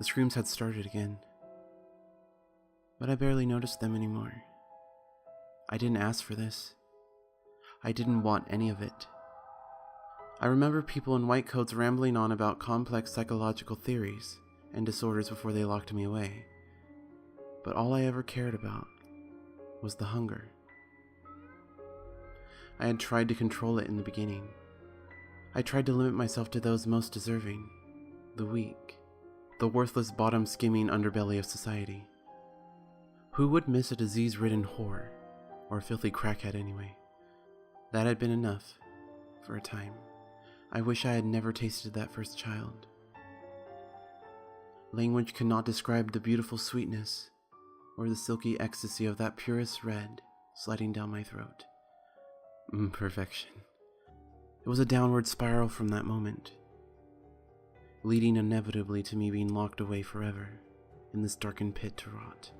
The screams had started again, but I barely noticed them anymore. I didn't ask for this. I didn't want any of it. I remember people in white coats rambling on about complex psychological theories and disorders before they locked me away, but all I ever cared about was the hunger. I had tried to control it in the beginning. I tried to limit myself to those most deserving, the weak, the worthless bottom-skimming underbelly of society. Who would miss a disease-ridden whore, or a filthy crackhead anyway? That had been enough, for a time. I wish I had never tasted that first child. Language cannot describe the beautiful sweetness, or the silky ecstasy of that purest red sliding down my throat. Perfection. It was a downward spiral from that moment, leading inevitably to me being locked away forever in this darkened pit to rot.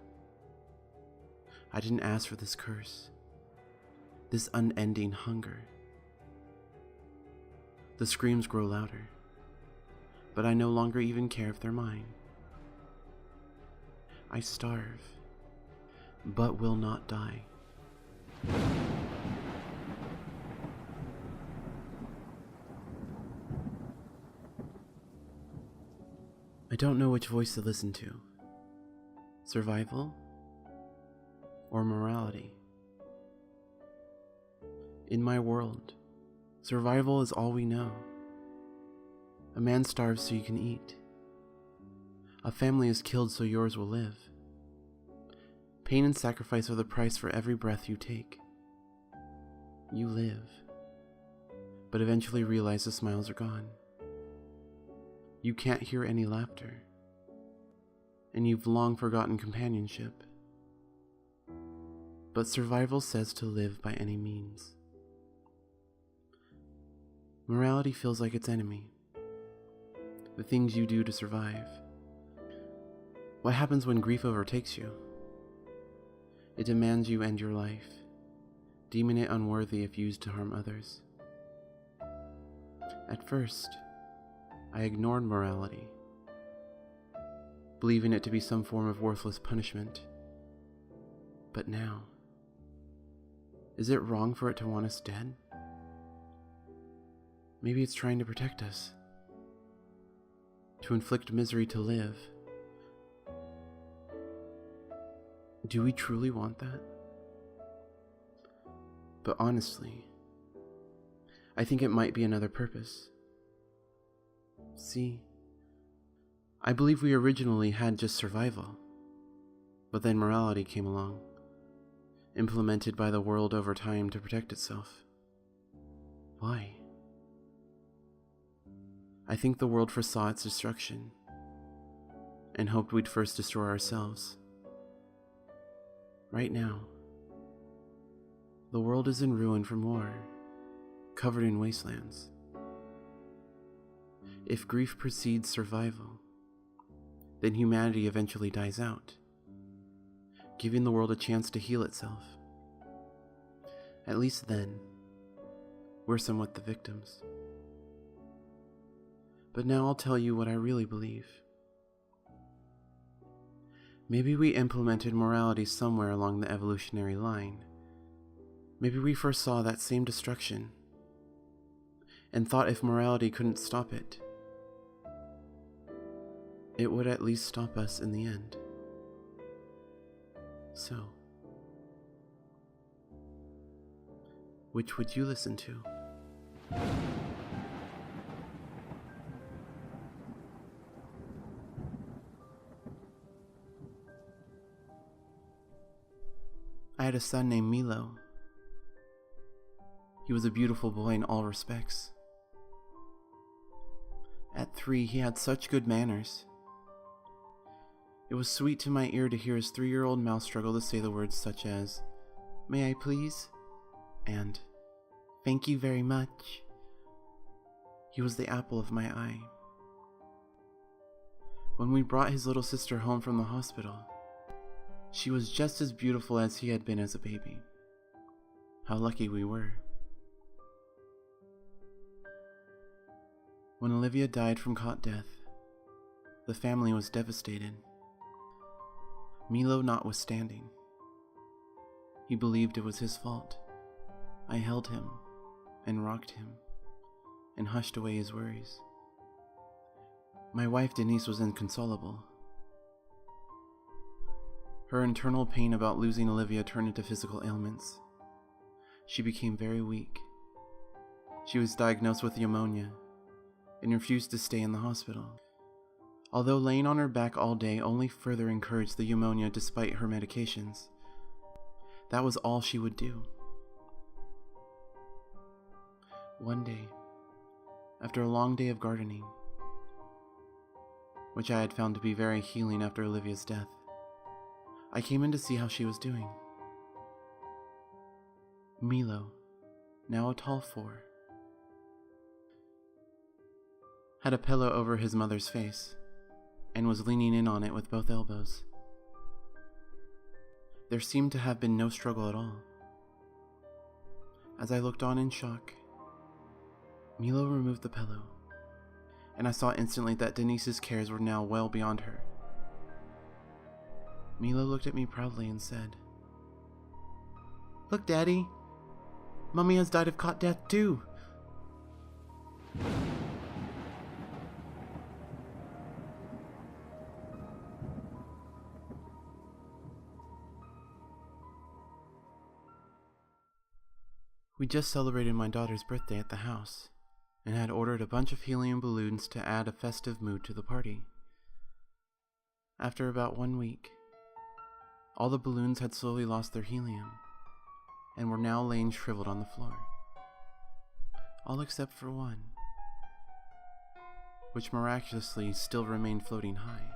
I didn't ask for this curse, this unending hunger. The screams grow louder, but I no longer even care if they're mine. I starve, but will not die. I don't know which voice to listen to. Survival or morality? In my world, survival is all we know. A man starves so you can eat. A family is killed so yours will live. Pain and sacrifice are the price for every breath you take. You live, but eventually realize the smiles are gone. You can't hear any laughter, and you've long forgotten companionship. But survival says to live by any means. Morality feels like its enemy. The things you do to survive. What happens when grief overtakes you? It demands you end your life, deeming it unworthy if used to harm others. At first, I ignored morality, believing it to be some form of worthless punishment. But now, is it wrong for it to want us dead? Maybe it's trying to protect us, to inflict misery to live. Do we truly want that? But honestly, I think it might be another purpose. See, I believe we originally had just survival, but then morality came along, implemented by the world over time to protect itself. Why? I think the world foresaw its destruction, and hoped we'd first destroy ourselves. Right now, the world is in ruin from war, covered in wastelands. If grief precedes survival, then humanity eventually dies out, giving the world a chance to heal itself. At least then, we're somewhat the victims. But now I'll tell you what I really believe. Maybe we implemented morality somewhere along the evolutionary line. Maybe we foresaw that same destruction, and thought if morality couldn't stop it, it would at least stop us in the end. So, which would you listen to? I had a son named Milo. He was a beautiful boy in all respects. At 3, he had such good manners. It was sweet to my ear to hear his 3-year-old mouth struggle to say the words such as, "May I please?" and "Thank you very much." He was the apple of my eye. When we brought his little sister home from the hospital, she was just as beautiful as he had been as a baby. How lucky we were. When Olivia died from cot death, The family was devastated, Milo notwithstanding. He believed it was his fault. I held him and rocked him and hushed away his worries. My wife Denise was inconsolable. Her internal pain about losing Olivia turned into physical ailments. She became very weak. She was diagnosed with pneumonia and refused to stay in the hospital. Although laying on her back all day only further encouraged the pneumonia despite her medications, that was all she would do. One day, after a long day of gardening, which I had found to be very healing after Olivia's death, I came in to see how she was doing. Milo, now a tall 4, had a pillow over his mother's face and was leaning in on it with both elbows. There seemed to have been no struggle at all. As I looked on in shock, Milo removed the pillow, and I saw instantly that Denise's cares were now well beyond her. Milo looked at me proudly and said, "Look, Daddy, Mommy has died of cot death too." We just celebrated my daughter's birthday at the house, and had ordered a bunch of helium balloons to add a festive mood to the party. After about 1 week, all the balloons had slowly lost their helium, and were now laying shriveled on the floor. All except for one, which miraculously still remained floating high.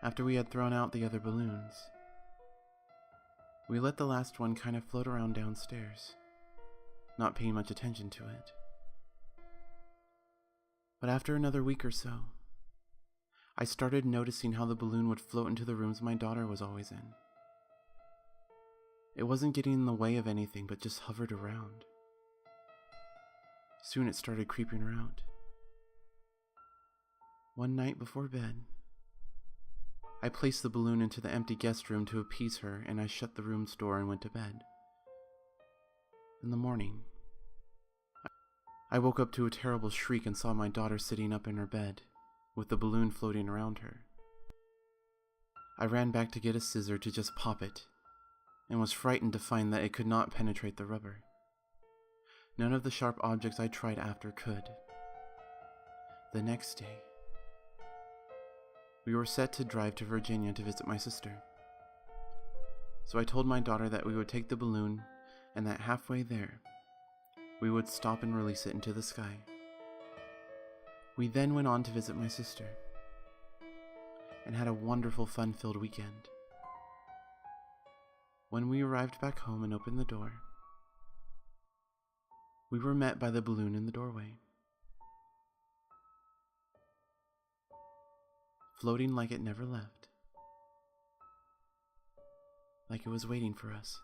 After we had thrown out the other balloons, we let the last one kind of float around downstairs, not paying much attention to it. But after another week or so, I started noticing how the balloon would float into the rooms my daughter was always in. It wasn't getting in the way of anything, but just hovered around. Soon it started creeping around. One night before bed, I placed the balloon into the empty guest room to appease her, and I shut the room's door and went to bed. In the morning, I woke up to a terrible shriek and saw my daughter sitting up in her bed, with the balloon floating around her. I ran back to get a scissor to just pop it, and was frightened to find that it could not penetrate the rubber. None of the sharp objects I tried after could. The next day, we were set to drive to Virginia to visit my sister. So I told my daughter that we would take the balloon, and that halfway there, we would stop and release it into the sky. We then went on to visit my sister, and had a wonderful fun-filled weekend. When we arrived back home and opened the door, we were met by the balloon in the doorway, floating like it never left, like it was waiting for us.